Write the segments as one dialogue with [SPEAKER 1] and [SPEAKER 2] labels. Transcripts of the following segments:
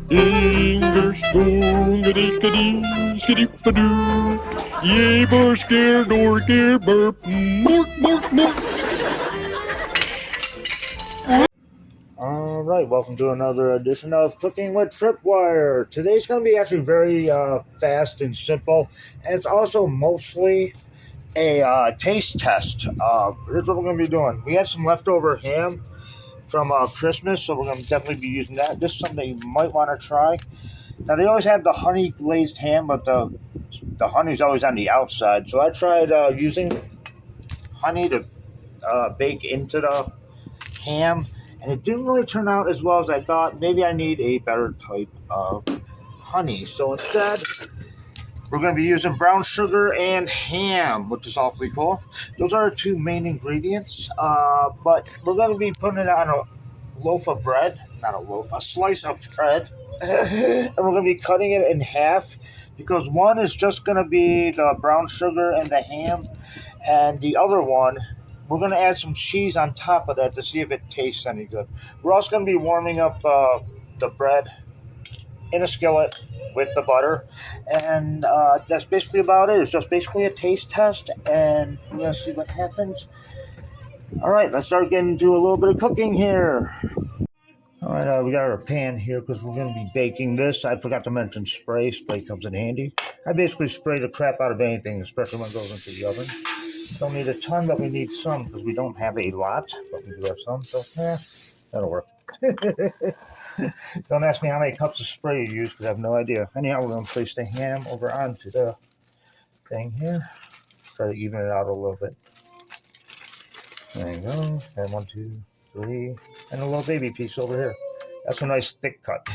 [SPEAKER 1] Ding, spoon, gadee, skiddy-padoo. Yay, bar, scare, door, scare, burp, mork, mork, mork.
[SPEAKER 2] Alright, welcome to another edition of Cooking with Tripwire. Today's going to be actually very fast and simple, and it's also mostly a taste test. Here's what we're going to be doing. We had some leftover ham from Christmas, so we're going to definitely be using that. This is something you might want to try. Now, they always have the honey glazed ham, but the honey's always on the outside, so I tried using honey to bake into the ham, and it didn't really turn out as well as I thought. Maybe I need a better type of honey. So instead, we're going to be using brown sugar and ham, which is awfully cool. Those are our two main ingredients, but we're going to be putting it on a loaf of bread, not a loaf, a slice of bread, and we're going to be cutting it in half because one is just going to be the brown sugar and the ham, and the other one, we're going to add some cheese on top of that to see if it tastes any good. We're also going to be warming up the bread in a skillet with the butter. And that's basically about it. It's just basically a taste test. And we're going to see what happens. All right, let's start getting into a little bit of cooking here. All right, we got our pan here because we're going to be baking this. I forgot to mention spray. Spray comes in handy. I basically spray the crap out of anything, especially when it goes into the oven. Don't need a ton, but we need some because we don't have a lot, but we do have some, so that'll work. Don't ask me how many cups of spray you use because I have no idea. Anyhow, we're going to place the ham over onto the thing here. Try to even it out a little bit. There you go. And 1, 2, 3, and a little baby piece over here. That's a nice thick cut.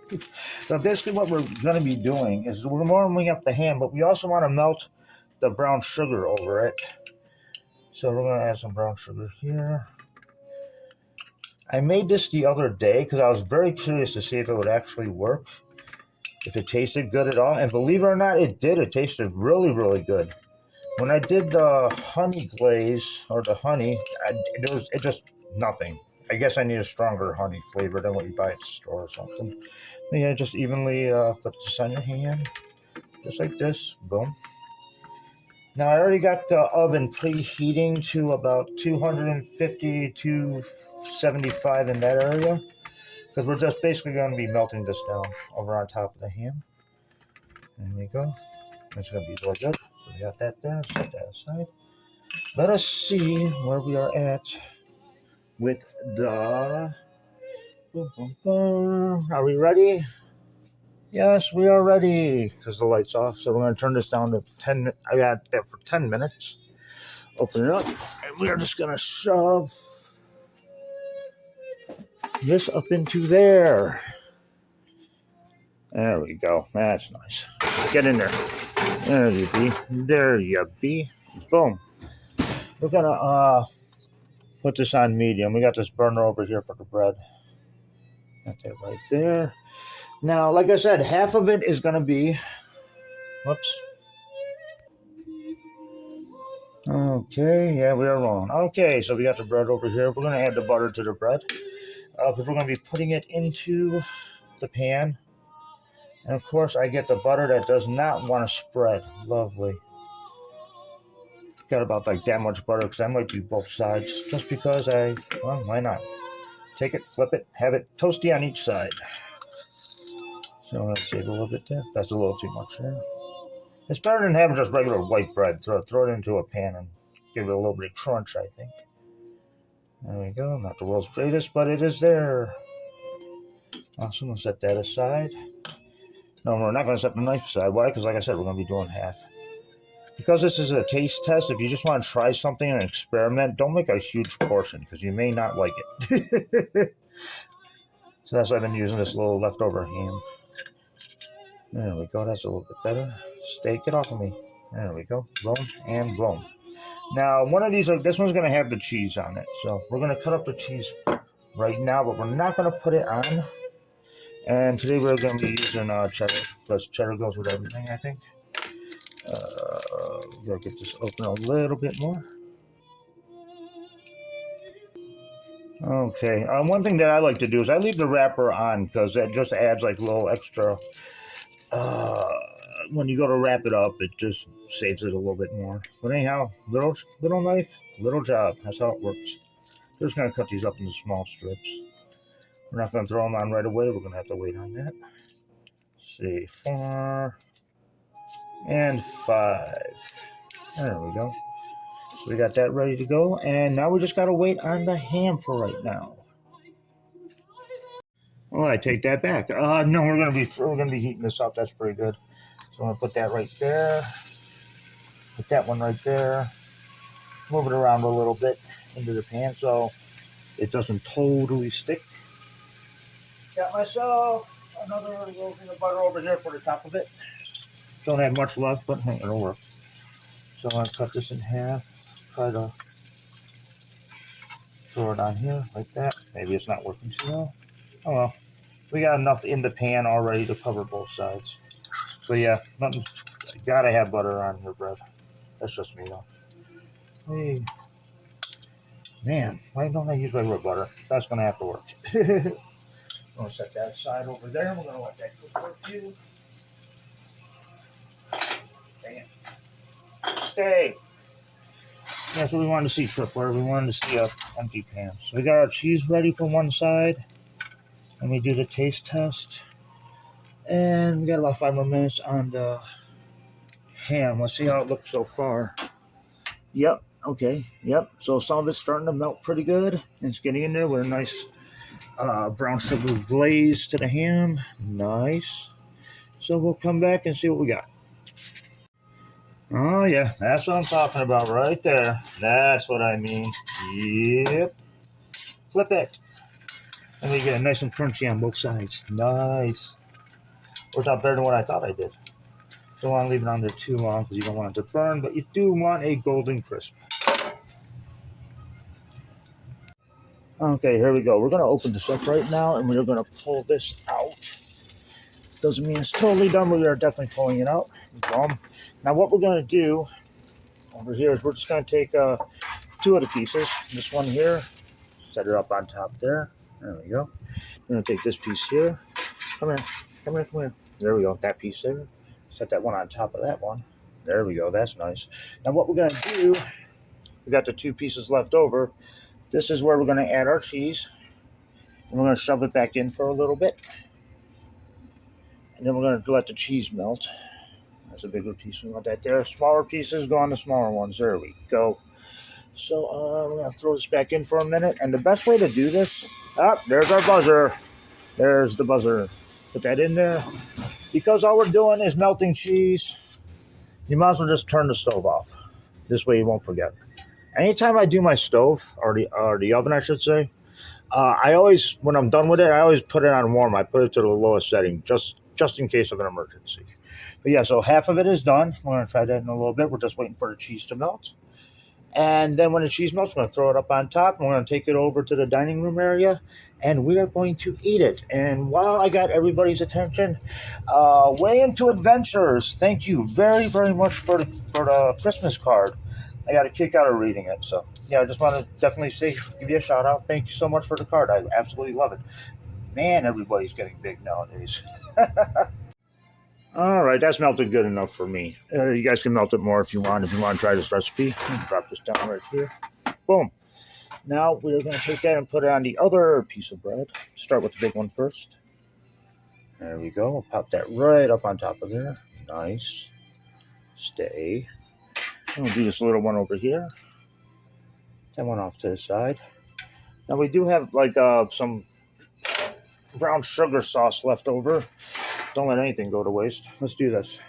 [SPEAKER 2] So basically what we're going to be doing is we're warming up the ham, but we also want to melt the brown sugar over it. So we're going to add some brown sugar here. I made this the other day because I was very curious to see if it would actually work, if it tasted good at all. And believe it or not, it did. It tasted really, really good. When I did the honey glaze, or the honey, it just nothing. I guess I need a stronger honey flavor than what you buy at the store or something. But yeah, just evenly put this on your hand, just like this. Boom. Now, I already got the oven preheating to about 250 to 75 in that area, because we're just basically going to be melting this down over on top of the ham. There we go. It's going to be really good. So we got that there. Set that aside. Let us see where we are at with the... Are we ready? Yes, we are ready, because the light's off. So we're going to turn this down to 10. I got that for 10 minutes. Open it up, and we are just going to shove this up into there. There we go. That's nice. Get in there. There you be. There you be. Boom. We're going to put this on medium. We got this burner over here for the bread. Got that right there. Now, like I said, half of it is going to be... Whoops. Okay, yeah, we are wrong. Okay, so we got the bread over here. We're going to add the butter to the bread because we're going to be putting it into the pan. And of course, I get the butter that does not want to spread. Lovely. Got about like that much butter because I might do both sides just because well, why not? Take it, flip it, have it toasty on each side. So let's save a little bit there. That's a little too much there. It's better than having just regular white bread. Throw it into a pan and give it a little bit of crunch, I think. There we go. Not the world's greatest, but it is there. Awesome. We'll set that aside. No, we're not going to set the knife aside. Why? Because like I said, we're going to be doing half. Because this is a taste test, if you just want to try something and experiment, don't make a huge portion because you may not like it. So that's why I've been using this little leftover ham. There we go. That's a little bit better. Get off of me. There we go. Boom and boom. Now, this one's going to have the cheese on it. So we're going to cut up the cheese right now, but we're not going to put it on. And today we're going to be using cheddar, because cheddar goes with everything, I think. Gotta get this open a little bit more. Okay, one thing that I like to do is I leave the wrapper on because that just adds like a little extra. When you go to wrap it up, it just saves it a little bit more. But anyhow, little knife, little job. That's how it works. We're just gonna cut these up into small strips. We're not gonna throw them on right away. We're gonna have to wait on that. Let's see, 4 and 5. There we go. So we got that ready to go, and now we just gotta wait on the ham for right now. Well, I take that back. No, we're gonna be heating this up. That's pretty good. So I'm gonna put that right there. Put that one right there. Move it around a little bit into the pan so it doesn't totally stick. Got myself another little thing of butter over here for the top of it. Don't have much left, but hey, it'll work. So I'm gonna cut this in half. Try to throw it on here like that. Maybe it's not working too well. Oh well. We got enough in the pan already to cover both sides. So yeah, gotta have butter on your bread. That's just me though. Hey, man, why don't I use regular butter? That's gonna have to work. I'm gonna set that aside over there. We're gonna let that cook for a few. Dang it. Stay. That's what we wanted to see, Tripwire. We wanted to see a empty pan. So we got our cheese ready from one side. Let me do the taste test. And we got about 5 more minutes on the ham. Let's see how it looks so far. Yep, okay, yep. So some of it's starting to melt pretty good. And it's getting in there with a nice brown sugar glaze to the ham. Nice. So we'll come back and see what we got. Oh, yeah, that's what I'm talking about right there. That's what I mean. Yep. Flip it. And we get it nice and crunchy on both sides. Nice. Worked out better than what I thought I did. Don't want to leave it on there too long because you don't want it to burn, but you do want a golden crisp. Okay, here we go. We're going to open this up right now, and we're going to pull this out. Doesn't mean it's totally done, but we are definitely pulling it out. Boom. Now what we're going to do over here is we're just going to take 2 of the pieces. This one here, set it up on top there. There we go. We're going to take this piece here. Come here, come here, come here. There we go, that piece there. Set that one on top of that one. There we go, that's nice. Now what we're going to do, we got the 2 pieces left over. This is where we're going to add our cheese. And we're going to shove it back in for a little bit. And then we're going to let the cheese melt. That's a bigger piece. We want that there. Smaller pieces go on the smaller ones. There we go. So we're going to throw this back in for a minute. And the best way to do this, there's our buzzer. There's the buzzer. Put that in there. Because all we're doing is melting cheese, you might as well just turn the stove off. This way you won't forget. Anytime I do my stove, or the oven I should say, I always, when I'm done with it, I always put it on warm. I put it to the lowest setting, just in case of an emergency. But yeah, so half of it is done. We're going to try that in a little bit. We're just waiting for the cheese to melt. And then when the cheese melts, we're going to throw it up on top. And we're going to take it over to the dining room area. And we are going to eat it. And while I got everybody's attention, Way Into Adventures, thank you very, very much for the Christmas card. I got a kick out of reading it. So, yeah, I just want to definitely give you a shout out. Thank you so much for the card. I absolutely love it. Man, everybody's getting big nowadays. All right, that's melted good enough for me. You guys can melt it more if you want. If you want to try this recipe, drop this down right here. Boom. Now we're going to take that and put it on the other piece of bread. Start with the big one first. There we go. We'll pop that right up on top of there. Nice. Stay. And we'll do this little one over here. That one off to the side. Now we do have like some brown sugar sauce left over. Don't let anything go to waste. Let's do this.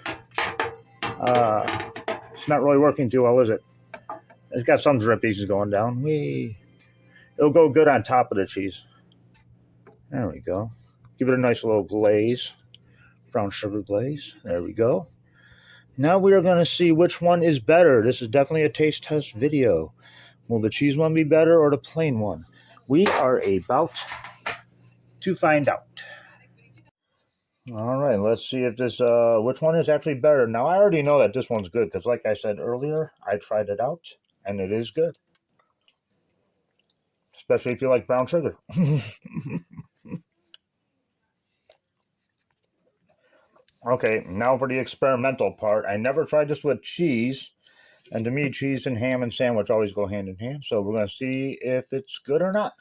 [SPEAKER 2] It's not really working too well, is it? It's got some drippies going down. It'll go good on top of the cheese. There we go. Give it a nice little glaze. Brown sugar glaze. There we go. Now we are going to see which one is better. This is definitely a taste test video. Will the cheese one be better or the plain one? We are about to find out. All right, let's see if this, which one is actually better. Now, I already know that this one's good because like I said earlier, I tried it out and it is good. especially if you like brown sugar. Okay, now for the experimental part. I never tried this with cheese, and to me, cheese and ham and sandwich always go hand in hand, so we're going to see if it's good or not.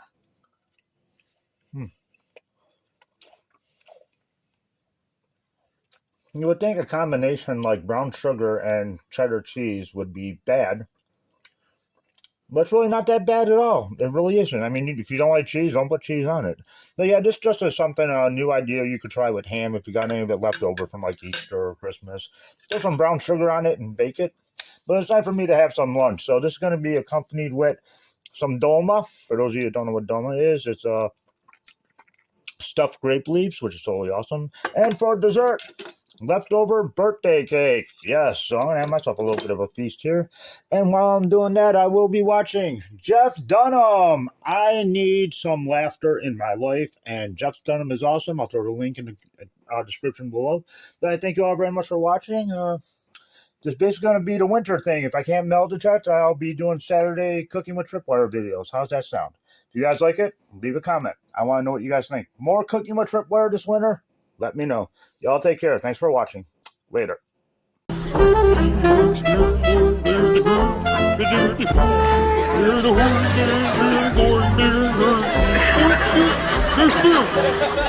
[SPEAKER 2] You would think a combination like brown sugar and cheddar cheese would be bad, but it's really not that bad at all. It really isn't. I mean, if you don't like cheese, don't put cheese on it. But yeah, this just is something, a new idea you could try with ham if you got any of it left over from like Easter or Christmas. Throw some brown sugar on it and bake it. But it's time for me to have some lunch. So this is going to be accompanied with some dolma. For those of you who don't know what dolma is, it's stuffed grape leaves, which is totally awesome. And for dessert, leftover birthday cake. Yes, so I'm going to have myself a little bit of a feast here. And while I'm doing that, I will be watching Jeff Dunham. I need some laughter in my life, and Jeff Dunham is awesome. I'll throw the link in the description below. But I thank you all very much for watching. This is basically going to be the winter thing. If I can't meld the chat, I'll be doing Saturday cooking with Tripwire videos. How's that sound? If you guys like it, leave a comment. I want to know what you guys think. More cooking with Tripwire this winter? Let me know. Y'all take care. Thanks for watching. Later.
[SPEAKER 1] There's